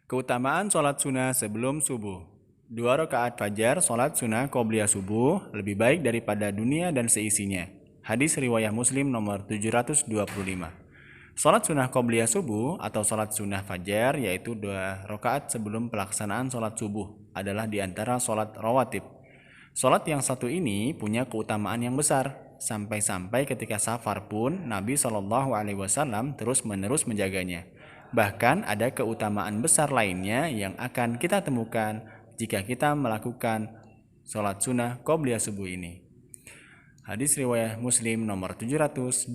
Keutamaan sholat sunnah sebelum subuh. 2 rakaat fajar sholat sunnah qobliyah subuh lebih baik daripada dunia dan seisinya. Hadis riwayat Muslim nomor 725. Sholat sunnah qobliyah subuh atau sholat sunnah fajar yaitu 2 rakaat sebelum pelaksanaan sholat subuh adalah diantara sholat rawatib. Sholat yang satu ini punya keutamaan yang besar. Sampai-sampai ketika safar pun Nabi SAW terus-menerus menjaganya. Bahkan ada keutamaan besar lainnya yang akan kita temukan jika kita melakukan sholat sunnah qobliyah subuh ini. Hadis riwayat Muslim nomor 725.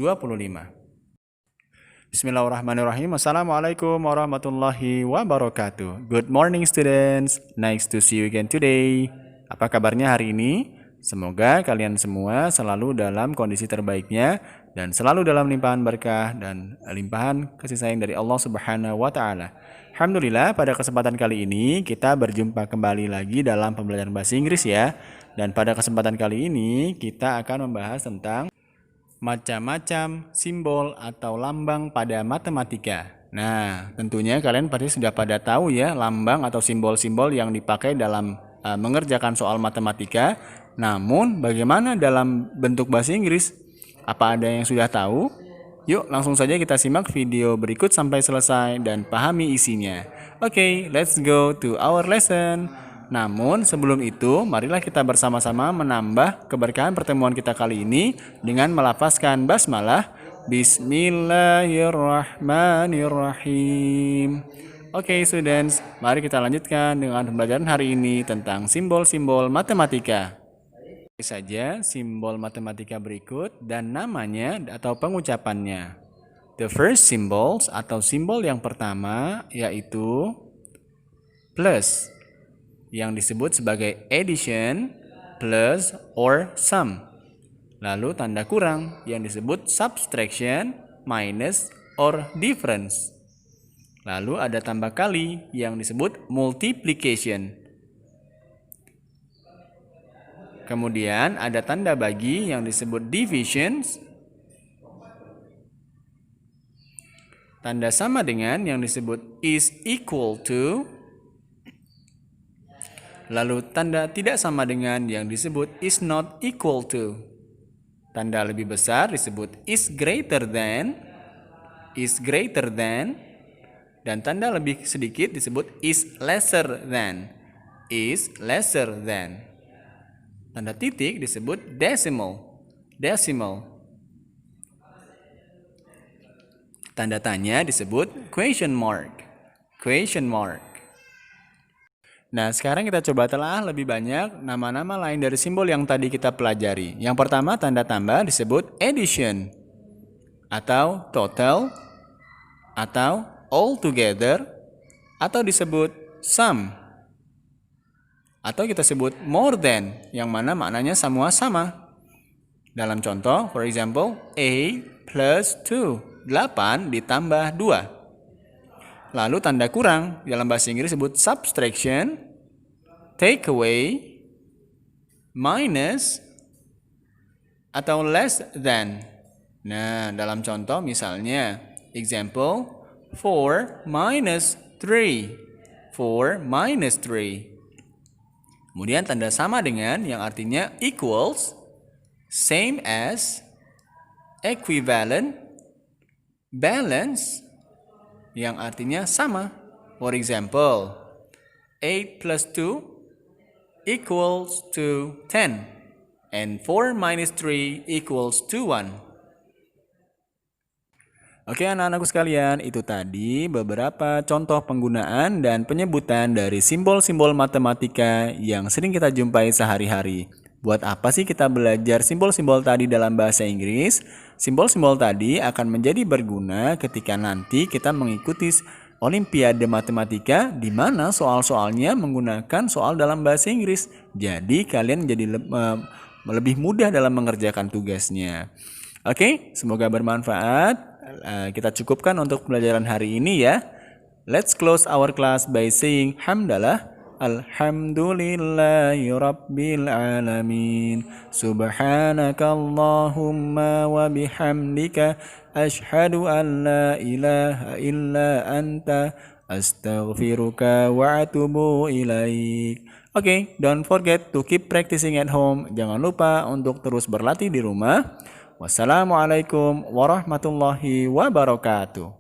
Bismillahirrahmanirrahim. Assalamualaikum warahmatullahi wabarakatuh. Good morning students. Nice to see you again today. Apa kabarnya hari ini? Semoga kalian semua selalu dalam kondisi terbaiknya dan selalu dalam limpahan berkah dan limpahan kasih sayang dari Allah Subhanahu wa taala. Alhamdulillah, pada kesempatan kali ini kita berjumpa kembali lagi dalam pembelajaran bahasa Inggris ya. Dan pada kesempatan kali ini kita akan membahas tentang macam-macam simbol atau lambang pada matematika. Nah, tentunya kalian pasti sudah pada tahu ya lambang atau simbol-simbol yang dipakai dalam mengerjakan soal matematika. Namun, bagaimana dalam bentuk bahasa Inggris? Apa ada yang sudah tahu? Yuk, langsung saja kita simak video berikut sampai selesai dan pahami isinya. Oke, let's go to our lesson. Namun, sebelum itu, marilah kita bersama-sama menambah keberkahan pertemuan kita kali ini dengan melafazkan basmalah. Bismillahirrahmanirrahim. Oke, students, mari kita lanjutkan dengan pembelajaran hari ini tentang simbol-simbol matematika. Saja simbol matematika berikut dan namanya atau pengucapannya. The first symbols atau simbol yang pertama yaitu plus yang disebut sebagai addition, plus, or sum. Lalu tanda kurang yang disebut subtraction, minus, or difference. Lalu ada tambah kali yang disebut multiplication. Kemudian ada tanda bagi yang disebut division. Tanda sama dengan yang disebut is equal to. Lalu tanda tidak sama dengan yang disebut is not equal to. Tanda lebih besar disebut is greater than. Is greater than. Dan tanda lebih sedikit disebut is lesser than. Is lesser than. Tanda titik disebut decimal. Decimal. Tanda tanya disebut question mark. Question mark. Nah, sekarang kita coba telah lebih banyak nama-nama lain dari simbol yang tadi kita pelajari. Yang pertama, tanda tambah disebut addition, atau total, atau all together, atau disebut sum, atau kita sebut more than, yang mana maknanya semua sama. Dalam contoh, for example, 8 plus 2, 8 ditambah 2. Lalu tanda kurang, dalam bahasa Inggris disebut subtraction, take away, minus, atau less than. Nah, dalam contoh misalnya, example, 4 minus 3. 4 minus 3. Kemudian tanda sama dengan yang artinya equals, same as, equivalent, balance, yang artinya sama. For example, 8 plus 2 equals to 10, and 4 minus 3 equals to 1. Oke anak-anakku sekalian, itu tadi beberapa contoh penggunaan dan penyebutan dari simbol-simbol matematika yang sering kita jumpai sehari-hari. Buat apa sih kita belajar simbol-simbol tadi dalam bahasa Inggris? Simbol-simbol tadi akan menjadi berguna ketika nanti kita mengikuti Olimpiade Matematika di mana soal-soalnya menggunakan soal dalam bahasa Inggris. Jadi kalian jadi lebih mudah dalam mengerjakan tugasnya. Oke, semoga bermanfaat. Kita cukupkan untuk pelajaran hari ini ya. Let's close our class by saying hamdalah. Alhamdulillahi Rabbil Alamin. Subhanakallahumma wa bihamdika. Ashhadu an la ilaha illa anta. Astaghfiruka wa atubu ilaik. Oke, don't forget to keep practicing at home. Jangan lupa untuk terus berlatih di rumah. Wassalamualaikum warahmatullahi wabarakatuh.